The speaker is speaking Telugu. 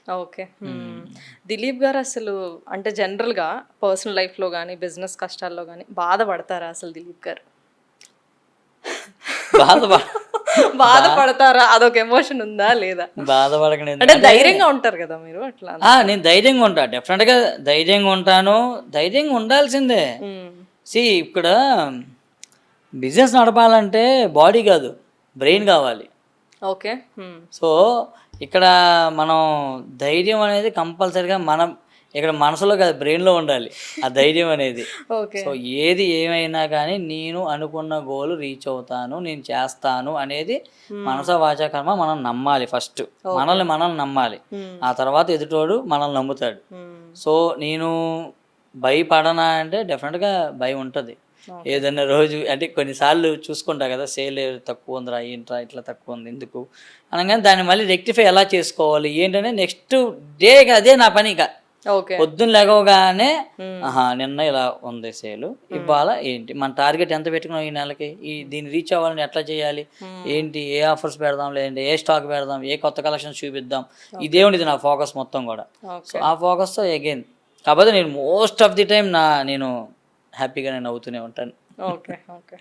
ఓకే. దిలీప్ గారు అసలు అంటే జనరల్‌గా పర్సనల్ లైఫ్‌లో గాని, బిజినెస్ కష్టాల్లో గాని బాధపడతారా అసలు దిలీప్ గారు? బాధపడ బా బాధపడతారా? అదొక ఎమోషన్ ఉందా? లేదా? బాధపడకండి అంటే అంటే ధైర్యంగా ఉంటారు గదా మీరు అట్లా. నేను ధైర్యంగా ఉంటా. డెఫినెట్‌గా ధైర్యంగా ఉంటాను. ధైర్యంగా ఉండాల్సిందే. హ్మ్. ఇక్కడ బిజినెస్ నడపాలంటే బాడీ కాదు, బ్రెయిన్ కావాలి. ఓకే. హ్మ్. సో, ఇక్కడ మనం ధైర్యం అనేది కంపల్సరీగా మనం ఇక్కడ మనసులో కాదు బ్రెయిన్‌లో ఉండాలి ఆ ధైర్యం అనేది. ఓకే. సో, ఏది ఏమైనా కానీ నేను అనుకున్న గోల్ రీచ్ అవుతాను, నేను చేస్తాను అనేది మనసా వాచా కర్మ మనం నమ్మాలి ఫస్ట్. ఓకే. మనం నమ్మాలి. హ్మ్. ఆ తర్వాత ఎదుటోడు మనల్ని నమ్ముతాడు. హ్మ్. సో, నేను భయపడనా అంటే డెఫినెట్‌గా భయం ఉంటది. ఓకే. ఏదన్నా రోజు అంటే కొన్నిసార్లు చూసుకుంటా కదా! సేల్ తక్కువ ఉందిరా, ఏంట్రా ఇట్లా తక్కువ ఉంది ఎందుకు? అనగానే దాన్ని మళ్ళీ రెక్టిఫై ఎలా చేసుకోవాలి? ఏంటనే నెక్స్ట్ డే అదే నా పని ఇక. ఓకే. పొద్దున్న లెగవగానే హ్మ్. ఆహా! నిన్న ఇలా ఉంది సేలు. ఇవాళ ఏంటి? మన టార్గెట్ ఎంత పెట్టుకున్నాం ఈ నెలకి? దీన్ని రీచ్ అవ్వాలని ఎట్లా చేయాలి? ఏంటి? ఏ ఆఫర్స్ పెడదాం? లేదంటే ఏ స్టాక్ పెడదాం? ఏ కొత్త కలెక్షన్స్ చూపిద్దాం? ఇదే ఉండేది నా ఫోకస్ మొత్తం గూడా. So, okay. ఆ ఫోకస్‌తో అగైన్ కాకపోతే నేను మోస్ట్ ఆఫ్ ది టైమ్ నేను హ్యాపీగానే నవ్వుతూనే ఉంటాను. ఓకే. ఓకే.